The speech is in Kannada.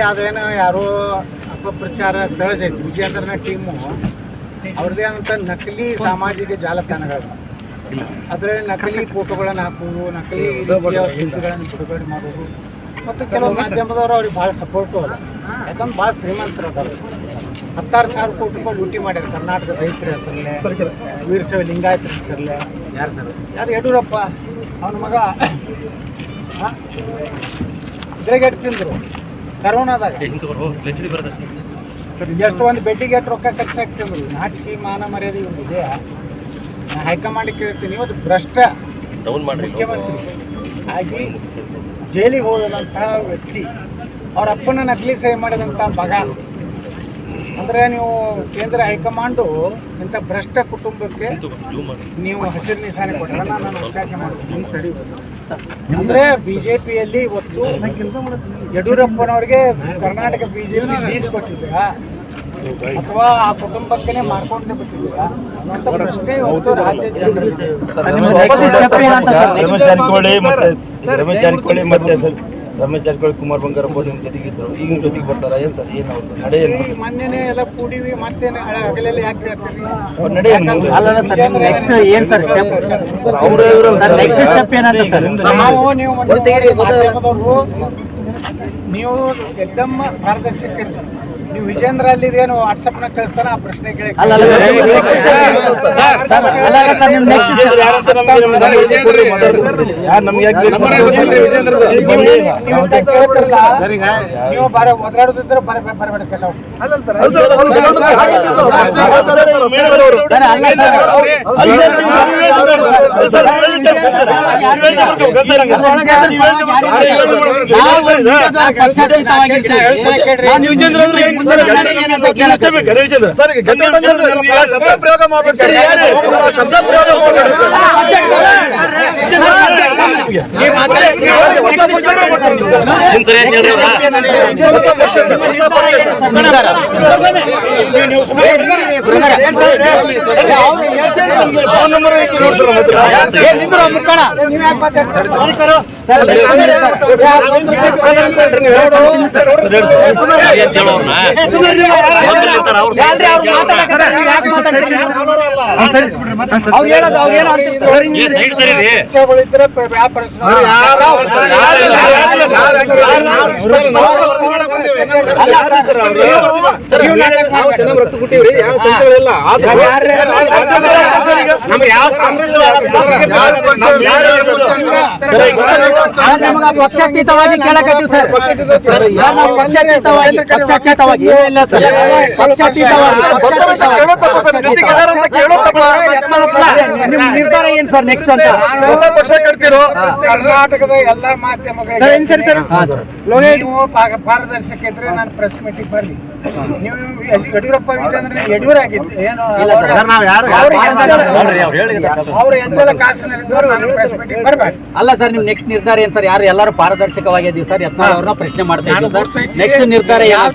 ಅದೇನೋ ಯಾರೋ ಅಪಪ್ರಚಾರ ಸಹಜ ಐತಿ. ವಿಜಯೇಂದ್ರನ ಟೀಮು ಅವ್ರದೇ ಆದಂಥ ನಕಲಿ ಸಾಮಾಜಿಕ ಜಾಲತಾಣಗಳು, ಅದರಲ್ಲಿ ನಕಲಿ ಫೋಟೋಗಳನ್ನು ಹಾಕೋದು, ನಕಲಿ ಸುದ್ದಿಗಳನ್ನು ಬಿಡುಗಡೆ ಮಾಡೋದು, ಮತ್ತು ಕೆಲವು ಮಾಧ್ಯಮದವರು ಅವ್ರಿಗೆ ಭಾಳ ಸಪೋರ್ಟು ಅದ. ಯಾಕಂದ್ರೆ ಭಾಳ ಶ್ರೀಮಂತರು ಅದಾರ. 16,000 ಕೋಟಿ ರೂಪಾಯಿ ಲೂಟಿ ಮಾಡ್ಯಾರ ಕರ್ನಾಟಕದ ರೈತರ ಹೆಸರಲ್ಲೇ, ವೀರಶೈವ ಲಿಂಗಾಯತರ ಹೆಸರಲ್ಲೇ. ಯಾರು ಯಡಿಯೂರಪ್ಪ ಅವನ ಮಗ ಇದ್ರಾಗೆಟ್ ತಿಂದರು ಕರೋನಾದಾಗ. ಎಷ್ಟು ಒಂದು ಬೆಡ್ಡಿಗೆ ಎಷ್ಟು ರೊಕ್ಕ ಖರ್ಚಾಗ್ತಿದ್ರು. ನಾಚಿಕೆ ಮಾನ ಮರ್ಯಾದೆ ಇದೆ. ಹೈಕಮಾಂಡಿಗೆ ಕೇಳ್ತೀನಿ, ಇವತ್ತು ಭ್ರಷ್ಟ ಮುಖ್ಯಮಂತ್ರಿ ಆಗಿ ಜೈಲಿಗೆ ಹೋದಂಥ ವ್ಯಕ್ತಿ, ಅವ್ರ ಅಪ್ಪನ ನಕಲಿ ಸಹಿ ಮಾಡಿದಂಥ ಮಗ ಅಂದರೆ ನೀವು ಕೇಂದ್ರ ಹೈಕಮಾಂಡು ಇಂಥ ಭ್ರಷ್ಟ ಕುಟುಂಬಕ್ಕೆ ನೀವು ಹಸಿರು ನಿಶಾನೆ ಕೊಟ್ಟರೆ ನಾನು ವಿಚಾರಣೆ ಮಾಡ್ತೀನಿ. ಅಂದರೆ BJPಯಲ್ಲಿ ಇವತ್ತು ಯಡಿಯೂರಪ್ಪನವ್ರಿಗೆ ಕರ್ನಾಟಕ BJP ಲೀಸ್ ಕೊಟ್ಟಿದ್ದೀರಾ ಅಥವಾ ಆ ಕುಟುಂಬಕ್ಕೇ ಮಾಡ್ಕೊಂಡು ಬಿಟ್ಟಿದ್ದೀರಾ ಅನ್ನೋಂಥ ಪ್ರಶ್ನೆ ಇವತ್ತು ರಾಜ್ಯ ಜನರಿಗೆ. ರಮೇಶ್ ಜಾರಕಿಹೊಳಿ, ಕುಮಾರ್ ಬಂಗಾರಪ್ಪ ನಿಮ್ಮ ಜೊತೆಗಿದ್ರು, ಈಗ ನಿಮ್ಮ ಜೊತೆಗೆ ಬರ್ತಾರ? ಏನು ಸರ್, ಏನು ಅವ್ರದ್ದು ನಡೆ? ಮೊನ್ನೆನೇ ಎಲ್ಲ ಕೂಡಿವಿ, ಮತ್ತೇನೆ ಹಗಲೆಲ್ಲ ಯಾಕೆ ಹೇಳ್ತೀರಿ? ನಡೆ ನೀವು ಎದ್ದಮ್ಮ ಪಾರದರ್ಶಕರು. ನೀವು ವಿಜೇಂದ್ರ ಅಲ್ಲಿದೇನು ವಾಟ್ಸಪ್ನಾಗ ಕಳಿಸ್ತಾರ ಆ ಪ್ರಶ್ನೆ ಕೇಳಿ ನೀವು ಬರ ಒದರಾಡೋದಿದ್ರೆ ಬರಬೇಡ ಕೆಲವು. ಪಕ್ಷಾತೀತವಾಗಿ ಕೇಳಕತ್ತೀವಿ ಸರ್. ಪಕ್ಷಾತೀತವಾಗಿ ನಿರ್ಧಾರ ಏನ್ ಸರ್ ನೆಕ್ಸ್ಟ್ ಅಂತ? ಹೊಸ ಪಕ್ಷ ಕಟ್ತಿರೋ ಕರ್ನಾಟಕದ ಎಲ್ಲಾ ಮಾಧ್ಯಮಗಳು ನೀವು ಪಾರದರ್ಶಕ ಇದ್ರೆ ನಾನು ಪ್ರೆಸ್ ಮೀಟಿಂಗ್ ಬರ್ಲಿ. ನೀವು ಯಡಿಯೂರಪ್ಪ ವಿಜೇಂದ್ರ ಯಡಿಯೂರಾಗಿದ್ದು ಏನು ಅವ್ರು ಎಂತೆಲ್ಲ ಕಾಸಿನಲ್ಲಿದ್ದವರು ನಾನು ಪ್ರೆಸ್ ಮೀಟಿಂಗ್ ಬರಬೇಡ. ಅಲ್ಲ ಸರ್, ನಿಮ್ ನೆಕ್ಸ್ಟ್ ನಿರ್ಧಾರ ಏನ್ ಸರ್? ಯಾರು ಎಲ್ಲರೂ ಪಾರದರ್ಶಕವಾಗಿದ್ದೀವಿ ಸರ್, ಯತ್ನಾಳ್ ಅವ್ರನ್ನ ಪ್ರಶ್ನೆ ಮಾಡ್ತಾ ಇದ್ದೀವಿ ಸರ್. ನೆಕ್ಸ್ಟ್ ನಿರ್ಧಾರ ಯಾವ